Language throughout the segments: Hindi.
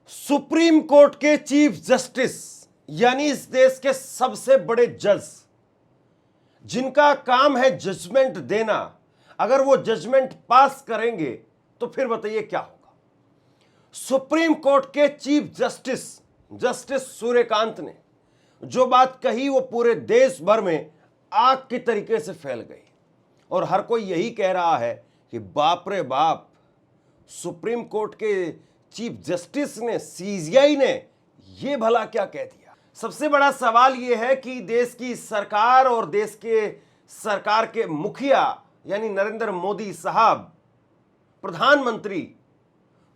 सुप्रीम कोर्ट के चीफ जस्टिस यानी इस देश के सबसे बड़े जज, जिनका काम है जजमेंट देना, अगर वो जजमेंट पास करेंगे तो फिर बताइए क्या होगा। सुप्रीम कोर्ट के चीफ जस्टिस जस्टिस सूर्यकांत ने जो बात कही वो पूरे देश भर में आग की तरीके से फैल गई और हर कोई यही कह रहा है कि बाप रे बाप, सुप्रीम कोर्ट के चीफ जस्टिस ने, सीजीआई ने ये भला क्या कह दिया। सबसे बड़ा सवाल यह है कि देश की सरकार और देश के सरकार के मुखिया यानी नरेंद्र मोदी साहब, प्रधानमंत्री,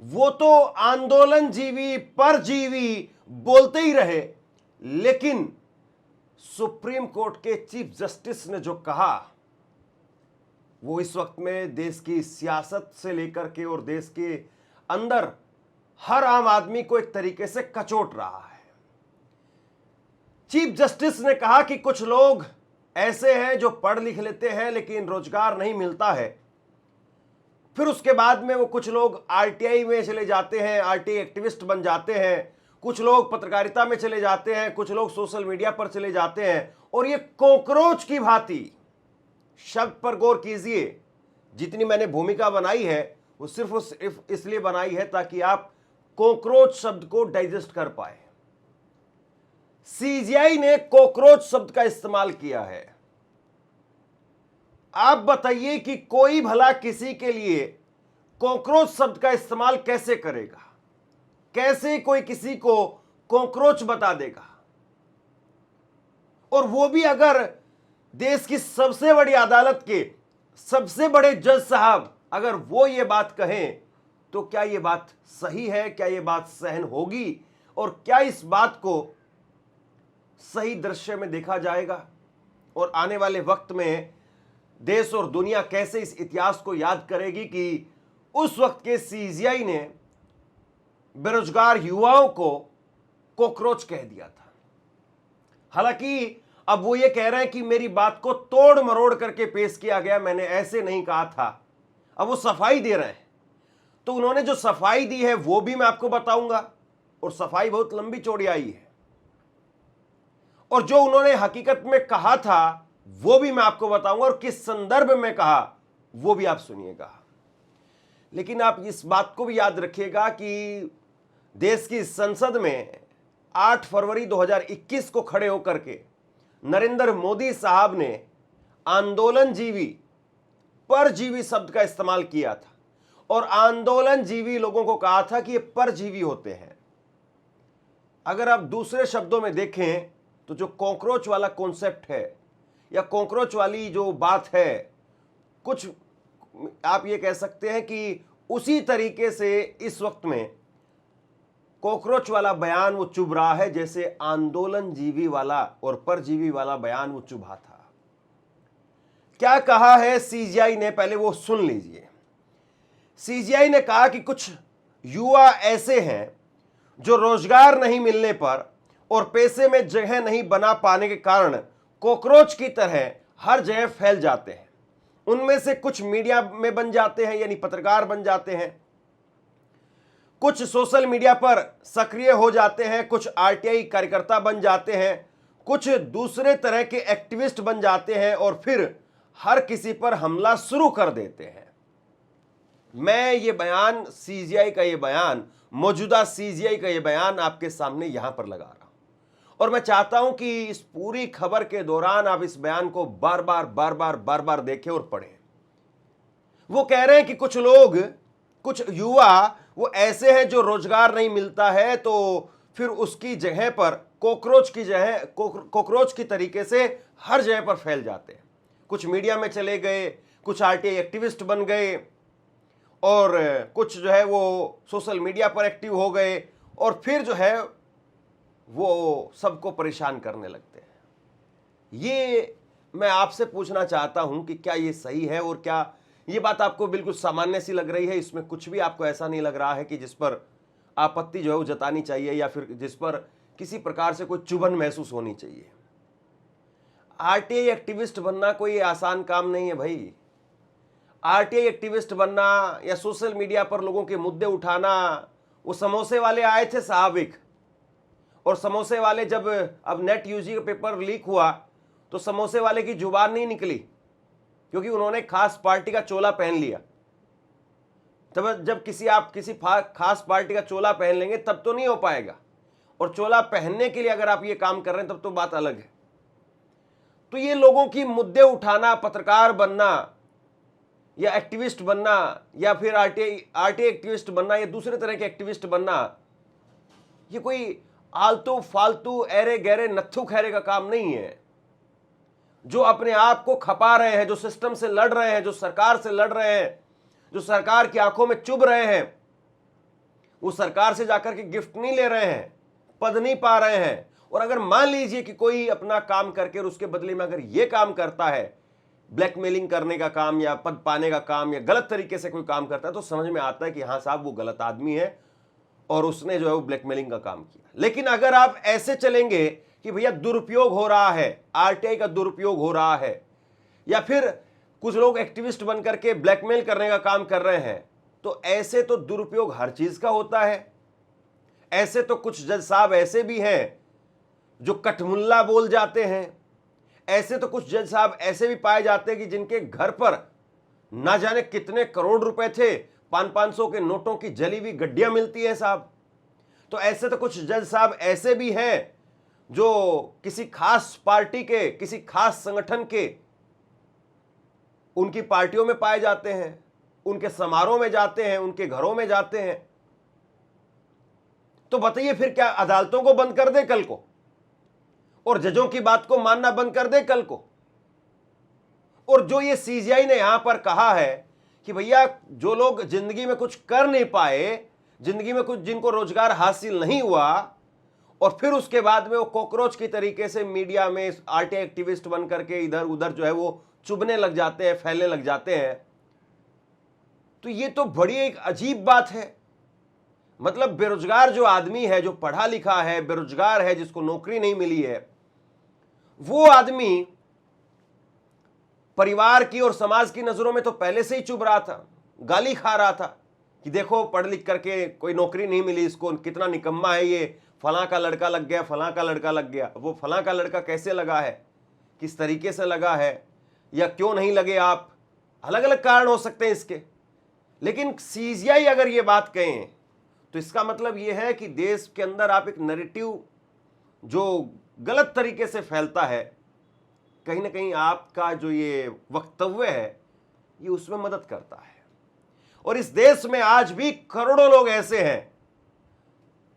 वो तो आंदोलनजीवी परजीवी बोलते ही रहे, लेकिन सुप्रीम कोर्ट के चीफ जस्टिस ने जो कहा वो इस वक्त में देश की सियासत से लेकर के और देश के अंदर हर आम आदमी को एक तरीके से कचोट रहा है। चीफ जस्टिस ने कहा कि कुछ लोग ऐसे हैं जो पढ़ लिख लेते हैं लेकिन रोजगार नहीं मिलता है। फिर उसके बाद में वो कुछ लोग आरटीआई में चले जाते हैं, आरटीआई एक्टिविस्ट बन जाते हैं, कुछ लोग पत्रकारिता में चले जाते हैं, कुछ लोग सोशल मीडिया पर चले जाते हैं और ये कॉकरोच की भांति, शब्द पर गौर कीजिए, जितनी मैंने भूमिका बनाई है वो सिर्फ इसलिए बनाई है ताकि आप कॉकरोच शब्द को डाइजेस्ट कर पाए। सीजीआई ने कॉकरोच शब्द का इस्तेमाल किया है। आप बताइए कि कोई भला किसी के लिए कॉकरोच शब्द का इस्तेमाल कैसे करेगा? कैसे कोई किसी को कॉकरोच बता देगा? और वो भी अगर देश की सबसे बड़ी अदालत के सबसे बड़े जज साहब अगर वो ये बात कहें तो क्या ये बात सही है? क्या ये बात सहन होगी? और क्या इस बात को सही दृश्य में देखा जाएगा? और आने वाले वक्त में देश और दुनिया कैसे इस इतिहास को याद करेगी कि उस वक्त के सीजीआई ने बेरोजगार युवाओं को कॉकरोच कह दिया था। हालांकि अब वो ये कह रहे हैं कि मेरी बात को तोड़ मरोड़ करके पेश किया गया, मैंने ऐसे नहीं कहा था। अब वो सफाई दे रहे हैं। तो उन्होंने जो सफाई दी है वो भी मैं आपको बताऊंगा और सफाई बहुत लंबी चौड़ी आई है। और जो उन्होंने हकीकत में कहा था वो भी मैं आपको बताऊंगा और किस संदर्भ में कहा वो भी आप सुनिएगा। लेकिन आप इस बात को भी याद रखिएगा कि देश की संसद में 8 फरवरी 2021 को खड़े होकर के नरेंद्र मोदी साहब ने आंदोलनजीवी परजीवी शब्द का इस्तेमाल किया था और आंदोलनजीवी लोगों को कहा था कि ये परजीवी होते हैं। अगर आप दूसरे शब्दों में देखें तो जो कॉकरोच वाला कॉन्सेप्ट है या कॉकरोच वाली जो बात है, कुछ आप ये कह सकते हैं कि उसी तरीके से इस वक्त में कॉकरोच वाला बयान वो चुभ रहा है जैसे आंदोलनजीवी वाला और परजीवी वाला बयान वो चुभा था। क्या कहा है सीजीआई ने, पहले वो सुन लीजिए। सीजीआई ने कहा कि कुछ युवा ऐसे हैं जो रोजगार नहीं मिलने पर और पैसे में जगह नहीं बना पाने के कारण कॉकरोच की तरह हर जगह फैल जाते हैं। उनमें से कुछ मीडिया में बन जाते हैं यानी पत्रकार बन जाते हैं, कुछ सोशल मीडिया पर सक्रिय हो जाते हैं, कुछ आरटीआई कार्यकर्ता बन जाते हैं, कुछ दूसरे तरह के एक्टिविस्ट बन जाते हैं और फिर हर किसी पर हमला शुरू कर देते हैं। मैं ये बयान, सीजीआई का ये बयान, मौजूदा सीजीआई का ये बयान आपके सामने यहां पर लगा रहा हूं और मैं चाहता हूं कि इस पूरी खबर के दौरान आप इस बयान को बार बार देखें और पढ़ें। वो कह रहे हैं कि कुछ लोग, कुछ युवा वो ऐसे हैं जो रोजगार नहीं मिलता है तो फिर उसकी जगह पर कॉकरोच की तरीके से हर जगह पर फैल जाते हैं। कुछ मीडिया में चले गए, कुछ आरटीआई एक्टिविस्ट बन गए और कुछ जो है वो सोशल मीडिया पर एक्टिव हो गए और फिर जो है वो सबको परेशान करने लगते हैं। ये मैं आपसे पूछना चाहता हूं कि क्या ये सही है और क्या ये बात आपको बिल्कुल सामान्य सी लग रही है? इसमें कुछ भी आपको ऐसा नहीं लग रहा है कि जिस पर आपत्ति जो है वो जतानी चाहिए या फिर जिस पर किसी प्रकार से कोई चुभन महसूस होनी चाहिए? आरटीआई एक्टिविस्ट बनना कोई आसान काम नहीं है भाई। आरटीआई एक्टिविस्ट बनना या सोशल मीडिया पर लोगों के मुद्दे उठाना वो समोसे वाले आए थे साहब एक, और समोसे वाले जब अब नेट यूजी का पेपर लीक हुआ तो समोसे वाले की जुबान नहीं निकली, क्योंकि उन्होंने खास पार्टी का चोला पहन लिया। तब जब आप किसी खास पार्टी का चोला पहन लेंगे तब तो नहीं हो पाएगा, और चोला पहनने के लिए अगर आप ये काम कर रहे हैं तब तो बात अलग है। तो ये लोगों की मुद्दे उठाना, पत्रकार बनना या एक्टिविस्ट बनना या फिर आरटीआई एक्टिविस्ट बनना या दूसरे तरह के एक्टिविस्ट बनना, ये कोई आलतू फालतू एरे गहरे नत्थु खैरे का काम नहीं है। जो अपने आप को खपा रहे हैं, जो सिस्टम से लड़ रहे हैं, जो सरकार से लड़ रहे हैं, जो सरकार की आंखों में चुभ रहे हैं, वो सरकार से जाकर के गिफ्ट नहीं ले रहे हैं, पद नहीं पा रहे हैं। और अगर मान लीजिए कि कोई अपना काम करके और उसके बदले में अगर ये काम करता है, ब्लैकमेलिंग करने का काम या पद पाने का काम या गलत तरीके से कोई काम करता है, तो समझ में आता है कि हाँ साहब वो गलत आदमी है और उसने जो है वो ब्लैकमेलिंग का काम किया। लेकिन अगर आप ऐसे चलेंगे कि भैया दुरुपयोग हो रहा है, आरटीआई का दुरुपयोग हो रहा है, या फिर कुछ लोग एक्टिविस्ट बन करके ब्लैकमेल करने का काम कर रहे हैं, तो ऐसे तो दुरुपयोग हर चीज का होता है। ऐसे तो कुछ जज साहब ऐसे भी हैं जो कटमुल्ला बोल जाते हैं। ऐसे तो कुछ जज साहब ऐसे भी पाए जाते हैं कि जिनके घर पर ना जाने कितने करोड़ रुपए थे, 500 के नोटों की जली हुई गड्डियां मिलती है साहब। तो ऐसे तो कुछ जज साहब ऐसे भी हैं जो किसी खास पार्टी के, किसी खास संगठन के, उनकी पार्टियों में पाए जाते हैं, उनके समारोह में जाते हैं, उनके घरों में जाते हैं। तो बताइए फिर क्या अदालतों को बंद कर दे कल को, और जजों की बात को मानना बंद कर दे कल को? और जो ये सीजीआई ने यहां पर कहा है कि भैया जो लोग जिंदगी में कुछ कर नहीं पाए, जिंदगी में कुछ जिनको रोजगार हासिल नहीं हुआ, और फिर उसके बाद में वो कॉकरोच की तरीके से मीडिया में आरटीआई एक्टिविस्ट बन करके इधर उधर जो है वो चुभने लग जाते हैं, फैलने लग जाते हैं, तो ये तो बड़ी एक अजीब बात है। मतलब बेरोजगार जो आदमी है, जो पढ़ा लिखा है, बेरोजगार है, जिसको नौकरी नहीं मिली है, वो आदमी परिवार की और समाज की नजरों में तो पहले से ही चुभ रहा था, गाली खा रहा था कि देखो पढ़ लिख करके कोई नौकरी नहीं मिली इसको, कितना निकम्मा है ये, फलां का लड़का लग गया, फलां का लड़का लग गया। वो फलां का लड़का कैसे लगा है, किस तरीके से लगा है, या क्यों नहीं लगे आप, अलग अलग कारण हो सकते हैं इसके। लेकिन सीजीआई अगर ये बात कहें तो इसका मतलब ये है कि देश के अंदर आप एक नैरेटिव जो गलत तरीके से फैलता है, कहीं ना कहीं आपका जो ये वक्तव्य है ये उसमें मदद करता है। और इस देश में आज भी करोड़ों लोग ऐसे हैं,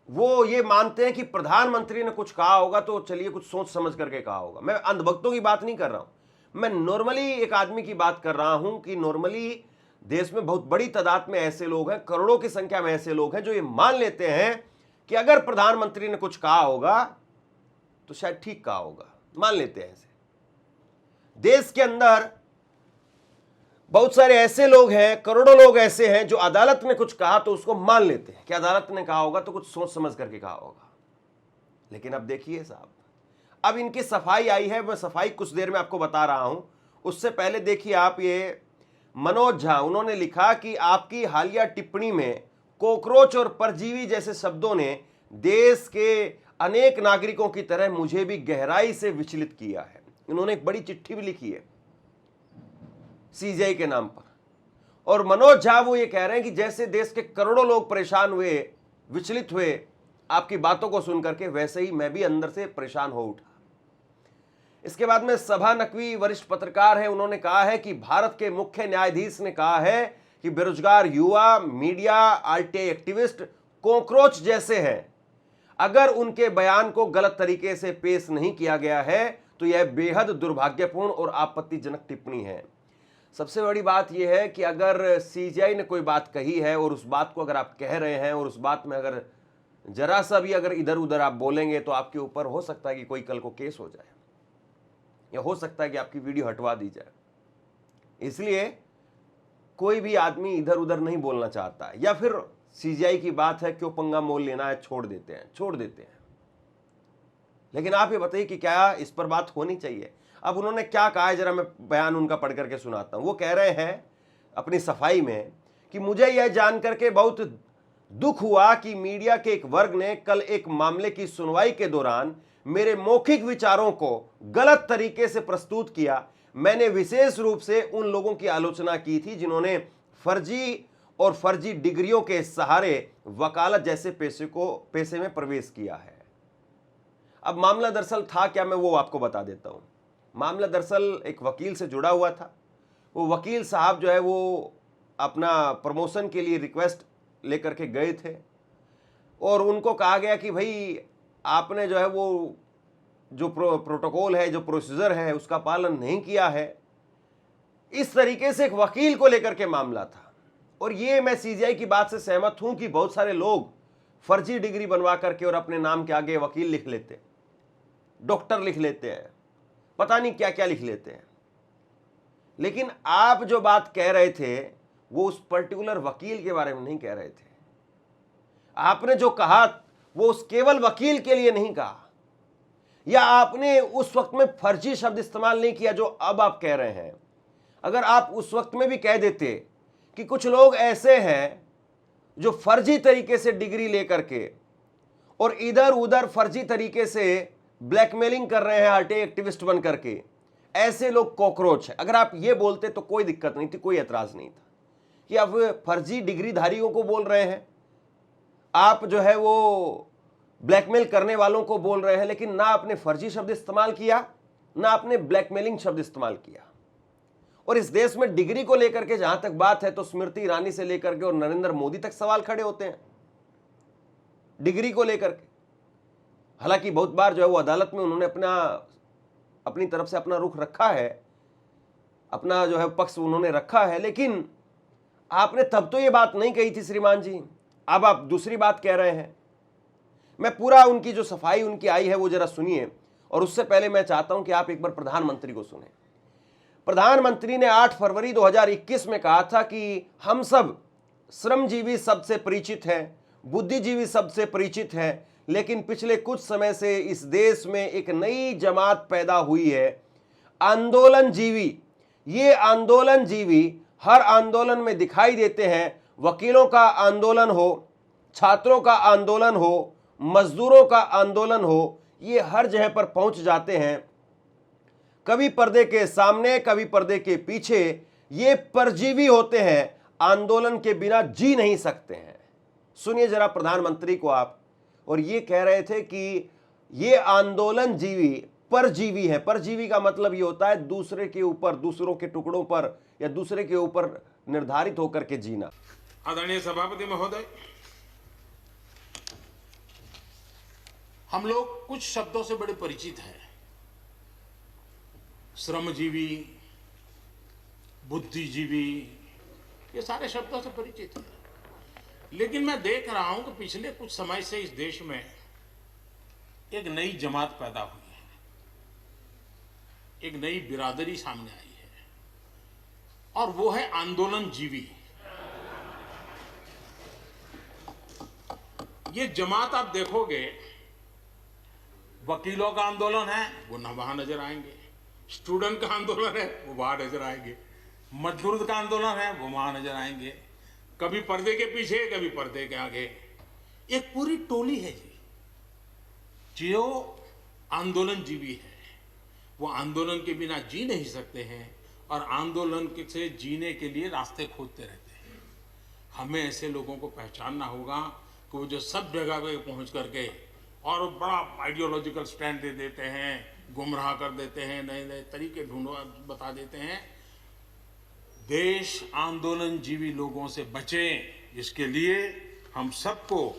वो ये मानते हैं कि प्रधानमंत्री ने कुछ कहा होगा तो चलिए कुछ सोच समझ करके कहा होगा। मैं अंधभक्तों की बात नहीं कर रहा हूं, मैं नॉर्मली एक आदमी की बात कर रहा हूं कि नॉर्मली देश में बहुत बड़ी तादाद में ऐसे लोग हैं, करोड़ों की संख्या में ऐसे लोग हैं जो ये मान लेते हैं कि अगर प्रधानमंत्री ने कुछ कहा होगा तो शायद ठीक कहा होगा, मान लेते हैं ऐसे। देश के अंदर बहुत सारे ऐसे लोग हैं, करोड़ों लोग ऐसे हैं जो अदालत ने कुछ कहा तो उसको मान लेते हैं कि अदालत ने कहा होगा तो कुछ सोच समझ करके कहा होगा। लेकिन अब देखिए साहब, अब इनकी सफाई आई है, मैं सफाई कुछ देर में आपको बता रहा हूं। उससे पहले देखिए आप, ये मनोज झा, उन्होंने लिखा कि आपकी हालिया टिप्पणी में कॉकरोच और परजीवी जैसे शब्दों ने देश के अनेक नागरिकों की तरह मुझे भी गहराई से विचलित किया है। इन्होंने एक बड़ी चिट्ठी भी लिखी है सीजीआई के नाम पर। और मनोज झा वो ये कह रहे हैं कि जैसे देश के करोड़ों लोग परेशान हुए, विचलित हुए आपकी बातों को सुन करके, वैसे ही मैं भी अंदर से परेशान हो उठा। इसके बाद में सभा नकवी वरिष्ठ पत्रकार है, उन्होंने कहा है कि भारत के मुख्य न्यायाधीश ने कहा है कि बेरोजगार युवा, मीडिया, आरटीआई एक्टिविस्ट कॉकरोच जैसे हैं। अगर उनके बयान को गलत तरीके से पेश नहीं किया गया है तो यह बेहद दुर्भाग्यपूर्ण और आपत्तिजनक टिप्पणी है। सबसे बड़ी बात यह है कि अगर सीजीआई ने कोई बात कही है और उस बात को अगर आप कह रहे हैं और उस बात में अगर जरा सा भी अगर इधर उधर आप बोलेंगे तो आपके ऊपर हो सकता है कि कोई कल को केस हो जाए, या हो सकता है कि आपकी वीडियो हटवा दी जाए। इसलिए कोई भी आदमी इधर उधर नहीं बोलना चाहता है, या फिर सीजीआई की बात है क्यों पंगा मोल लेना है, छोड़ देते हैं। लेकिन आप ये बताइए कि क्या इस पर बात होनी चाहिए? अब उन्होंने क्या कहा है, जरा मैं बयान उनका पढ़ करके सुनाता हूं। वो कह रहे हैं अपनी सफाई में कि मुझे यह जान करके बहुत दुख हुआ कि मीडिया के एक वर्ग ने कल एक मामले की सुनवाई के दौरान मेरे मौखिक विचारों को गलत तरीके से प्रस्तुत किया। मैंने विशेष रूप से उन लोगों की आलोचना की थी जिन्होंने फर्जी डिग्रियों के सहारे वकालत जैसे पेशे में प्रवेश किया है। अब मामला दरअसल था क्या, मैं वो आपको बता देता हूं। मामला दरअसल एक वकील से जुड़ा हुआ था। वो वकील साहब जो है वो अपना प्रमोशन के लिए रिक्वेस्ट लेकर के गए थे और उनको कहा गया कि भाई आपने जो है वो जो प्रोटोकॉल है, जो प्रोसीजर है, उसका पालन नहीं किया है। इस तरीके से एक वकील को लेकर के मामला था। और ये मैं सीजीआई की बात से सहमत हूं कि बहुत सारे लोग फर्जी डिग्री बनवा करके और अपने नाम के आगे वकील लिख लेते हैं, डॉक्टर लिख लेते हैं, पता नहीं क्या क्या लिख लेते हैं। लेकिन आप जो बात कह रहे थे वो उस पर्टिकुलर वकील के बारे में नहीं कह रहे थे। आपने जो कहा वो उस केवल वकील के लिए नहीं कहा, या आपने उस वक्त में फर्जी शब्द इस्तेमाल नहीं किया जो अब आप कह रहे हैं। अगर आप उस वक्त में भी कह देते कि कुछ लोग ऐसे हैं जो फर्जी तरीके से डिग्री लेकर के और इधर उधर फर्जी तरीके से ब्लैकमेलिंग कर रहे हैं आरटी एक्टिविस्ट बन करके, ऐसे लोग कॉकरोच हैं, अगर आप ये बोलते तो कोई दिक्कत नहीं थी, कोई एतराज नहीं था। कि आप फर्जी डिग्री धारियों को बोल रहे हैं, आप जो है वो ब्लैकमेल करने वालों को बोल रहे हैं, लेकिन ना आपने फर्जी शब्द इस्तेमाल किया, ना आपने ब्लैकमेलिंग शब्द इस्तेमाल किया। और इस देश में डिग्री को लेकर के जहां तक बात है तो स्मृति ईरानी से लेकर के और नरेंद्र मोदी तक सवाल खड़े होते हैं डिग्री को लेकर के। हालांकि बहुत बार जो है वो अदालत में उन्होंने अपनी तरफ से अपना रुख रखा है, अपना जो है पक्ष उन्होंने रखा है, लेकिन आपने तब तो ये बात नहीं कही थी श्रीमान जी, अब आप दूसरी बात कह रहे हैं। मैं पूरा उनकी जो सफाई उनकी आई है वो जरा सुनिए, और उससे पहले मैं चाहता हूं कि आप एक बार प्रधानमंत्री को सुने। प्रधानमंत्री ने 8 फरवरी 2021 में कहा था कि हम सब श्रमजीवी शब्द से परिचित हैं, बुद्धिजीवी शब्द से परिचित हैं, लेकिन पिछले कुछ समय से इस देश में एक नई जमात पैदा हुई है, आंदोलनजीवी। ये आंदोलनजीवी हर आंदोलन में दिखाई देते हैं। वकीलों का आंदोलन हो, छात्रों का आंदोलन हो, मजदूरों का आंदोलन हो, ये हर जगह पर पहुंच जाते हैं, कभी पर्दे के सामने, कभी पर्दे के पीछे। ये परजीवी होते हैं, आंदोलन के बिना जी नहीं सकते हैं। सुनिए जरा प्रधानमंत्री को आप। और ये कह रहे थे कि ये आंदोलन जीवी परजीवी है। परजीवी का मतलब ये होता है दूसरे के ऊपर, दूसरों के टुकड़ों पर या दूसरे के ऊपर निर्धारित होकर के जीना। आदरणीय सभापति महोदय, हम लोग कुछ शब्दों से बड़े परिचित हैं। श्रमजीवी, बुद्धिजीवी, ये सारे शब्दों से परिचित हैं। लेकिन मैं देख रहा हूं कि पिछले कुछ समय से इस देश में एक नई जमात पैदा हुई है, एक नई बिरादरी सामने आई है, और वो है आंदोलनजीवी। ये जमात आप देखोगे, वकीलों का आंदोलन है वो न वहां नजर आएंगे, स्टूडेंट का आंदोलन है वो वहां नजर आएंगे, मजदूर का आंदोलन है वो वहां नजर आएंगे, कभी पर्दे के पीछे, कभी पर्दे के आगे। एक पूरी टोली है जी जो आंदोलनजीवी है। वो आंदोलन के बिना जी नहीं सकते हैं और आंदोलन से जीने के लिए रास्ते खोजते रहते हैं। हमें ऐसे लोगों को पहचानना होगा कि वो जो सब जगह पे पहुंच करके और बड़ा आइडियोलॉजिकल स्टैंड दे देते हैं, गुमराह कर देते हैं, नए नए तरीके बता देते हैं। देश आंदोलनजीवी लोगों से बचे, इसके लिए हम सबको,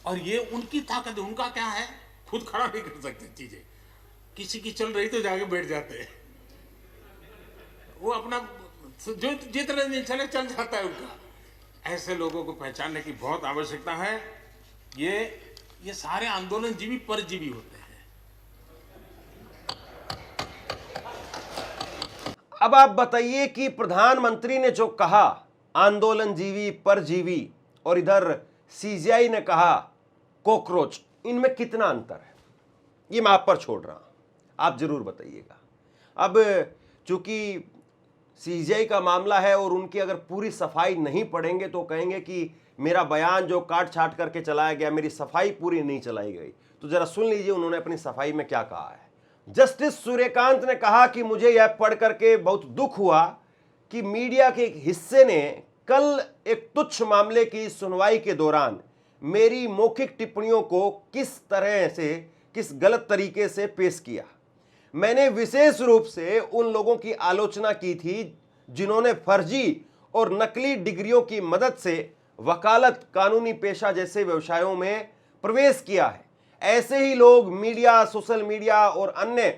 और ये उनकी ताकत है। उनका क्या है, खुद खड़ा नहीं कर सकते चीजें, किसी की चल रही तो जाके बैठ जाते हैं, वो अपना जो जितना दिन चले चल जाता है उनका। ऐसे लोगों को पहचानने की बहुत आवश्यकता है। ये सारे आंदोलनजीवी परजीवी होते हैं। अब आप बताइए कि प्रधानमंत्री ने जो कहा आंदोलनजीवी परजीवी, और इधर सीजीआई ने कहा कॉकरोच, इनमें कितना अंतर है? ये मैं आप पर छोड़ रहा हूं, आप जरूर बताइएगा। अब चूंकि सीजीआई का मामला है और उनकी अगर पूरी सफाई नहीं पढ़ेंगे तो कहेंगे कि मेरा बयान जो काट छाट करके चलाया गया, मेरी सफाई पूरी नहीं चलाई गई। तो जरा सुन लीजिए उन्होंने अपनी सफाई में क्या कहा है। जस्टिस सूर्यकांत ने कहा कि मुझे यह पढ़ करके बहुत दुख हुआ कि मीडिया के एक हिस्से ने कल एक तुच्छ मामले की सुनवाई के दौरान मेरी मौखिक टिप्पणियों को किस तरह से, किस गलत तरीके से पेश किया। मैंने विशेष रूप से उन लोगों की आलोचना की थी जिन्होंने फर्जी और नकली डिग्रियों की मदद से वकालत, कानूनी पेशा जैसे व्यवसायों में प्रवेश किया है। ऐसे ही लोग मीडिया, सोशल मीडिया और अन्य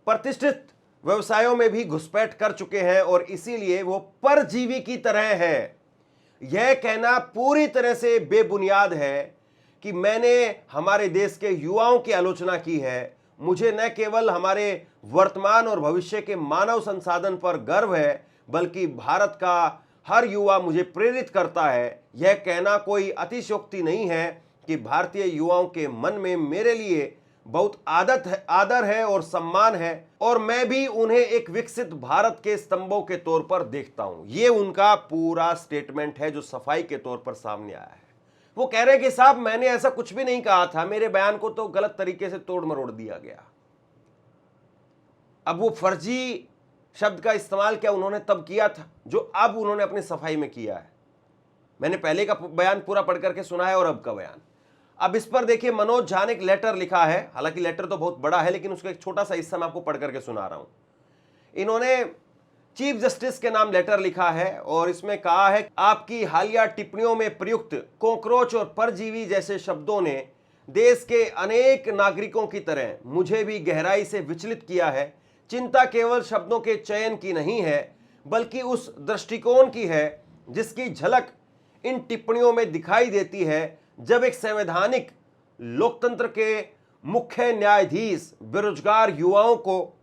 प्रतिष्ठित व्यवसायों में भी घुसपैठ कर चुके हैं और इसीलिए वो परजीवी की तरह है। यह कहना पूरी तरह से बेबुनियाद है कि मैंने हमारे देश के युवाओं की आलोचना की है। मुझे न केवल हमारे वर्तमान और भविष्य के मानव संसाधन पर गर्व है, बल्कि भारत का हर युवा मुझे प्रेरित करता है। यह कहना कोई अतिशयोक्ति नहीं है कि भारतीय युवाओं के मन में मेरे लिए बहुत आदर है और सम्मान है और मैं भी उन्हें एक विकसित भारत के स्तंभों के तौर पर देखता हूं। ये उनका पूरा स्टेटमेंट है जो सफाई के तौर पर सामने आया है। वो कह रहे हैं कि साहब मैंने ऐसा कुछ भी नहीं कहा था, मेरे बयान को तो गलत तरीके से तोड़ मरोड़ दिया गया। अब वो फर्जी शब्द का इस्तेमाल क्या उन्होंने तब किया था जो अब उन्होंने अपनी सफाई में किया है। मैंने पहले का बयान पूरा पढ़ करके सुना है और अब का बयान। अब इस पर देखिए, मनोज झा ने एक लेटर लिखा है, हालांकि लेटर तो बहुत बड़ा है लेकिन उसका एक छोटा सा हिस्सा मैं आपको पढ़ करके सुना रहा हूं। इन्होंने चीफ जस्टिस के नाम लेटर लिखा है और इसमें कहा है, आपकी हालिया टिप्पणियों में प्रयुक्त कॉकरोच और परजीवी जैसे शब्दों ने देश के अनेक नागरिकों की तरह मुझे भी गहराई से विचलित किया है। चिंता केवल शब्दों के चयन की नहीं है, बल्कि उस दृष्टिकोण की है जिसकी झलक इन टिप्पणियों में दिखाई देती है। जब एक संवैधानिक लोकतंत्र के मुख्य न्यायाधीश बेरोजगार युवाओं को,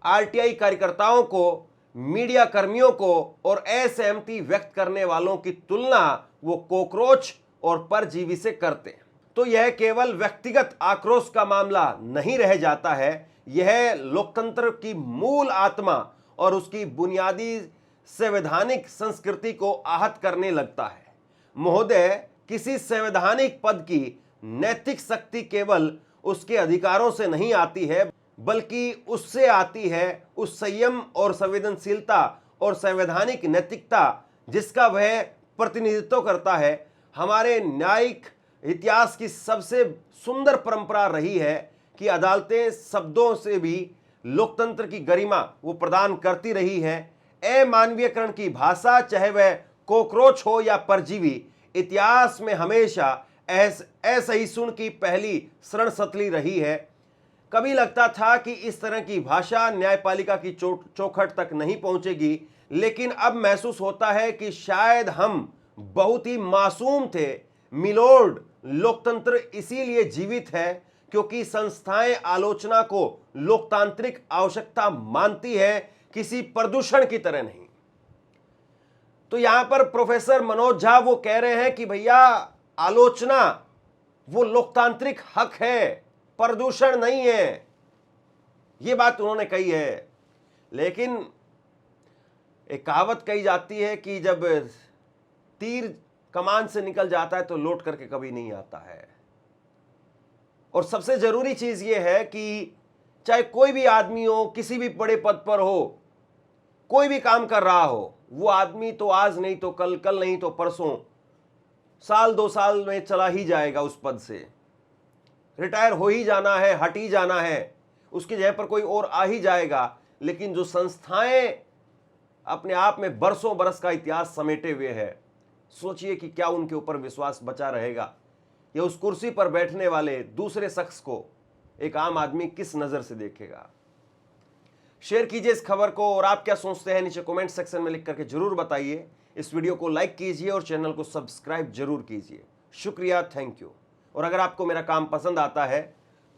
आरटीआई कार्यकर्ताओं को, मीडिया कर्मियों को और असहमति व्यक्त करने वालों की तुलना वो कॉकरोच और परजीवी से करते हैं, तो यह केवल व्यक्तिगत आक्रोश का मामला नहीं रह जाता है। यह लोकतंत्र की मूल आत्मा और उसकी बुनियादी संवैधानिक संस्कृति को आहत करने लगता है। महोदय, किसी संवैधानिक पद की नैतिक शक्ति केवल उसके अधिकारों से नहीं आती है, बल्कि उससे आती है उस संयम और संवेदनशीलता और संवैधानिक नैतिकता जिसका वह प्रतिनिधित्व करता है। हमारे न्यायिक इतिहास की सबसे सुंदर परंपरा रही है कि अदालतें शब्दों से भी लोकतंत्र की गरिमा वो प्रदान करती रही है। अमानवीयकरण की भाषा, चाहे वह कॉकरोच हो या परजीवी, इतिहास में हमेशा असहिष्णु की पहली शरण सतली रही है। कभी लगता था कि इस तरह की भाषा न्यायपालिका की चौखट तक नहीं पहुंचेगी, लेकिन अब महसूस होता है कि शायद हम बहुत ही मासूम थे। मिलोर्ड, लोकतंत्र इसीलिए जीवित है क्योंकि संस्थाएं आलोचना को लोकतांत्रिक आवश्यकता मानती है, किसी प्रदूषण की तरह नहीं। तो यहां पर प्रोफेसर मनोज झा वो कह रहे हैं कि भैया आलोचना वो लोकतांत्रिक हक है, प्रदूषण नहीं है। ये बात उन्होंने कही है। लेकिन एक कहावत कही जाती है कि जब तीर कमान से निकल जाता है तो लौट करके कभी नहीं आता है। और सबसे जरूरी चीज ये है कि चाहे कोई भी आदमी हो, किसी भी बड़े पद पर हो, कोई भी काम कर रहा हो, वो आदमी तो आज नहीं तो कल, कल नहीं तो परसों, साल 2 साल में चला ही जाएगा उस पद से, रिटायर हो ही जाना है, हट ही जाना है, उसकी जगह पर कोई और आ ही जाएगा। लेकिन जो संस्थाएं अपने आप में बरसों बरस का इतिहास समेटे हुए है, सोचिए कि क्या उनके ऊपर विश्वास बचा रहेगा, या उस कुर्सी पर बैठने वाले दूसरे शख्स को एक आम आदमी किस नजर से देखेगा। शेयर कीजिए इस खबर को और आप क्या सोचते हैं नीचे कमेंट सेक्शन में लिख करके जरूर बताइए। इस वीडियो को लाइक कीजिए और चैनल को सब्सक्राइब जरूर कीजिए। शुक्रिया, थैंक यू। और अगर आपको मेरा काम पसंद आता है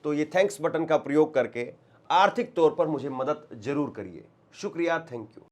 तो ये थैंक्स बटन का प्रयोग करके आर्थिक तौर पर मुझे मदद जरूर करिए। शुक्रिया, थैंक यू।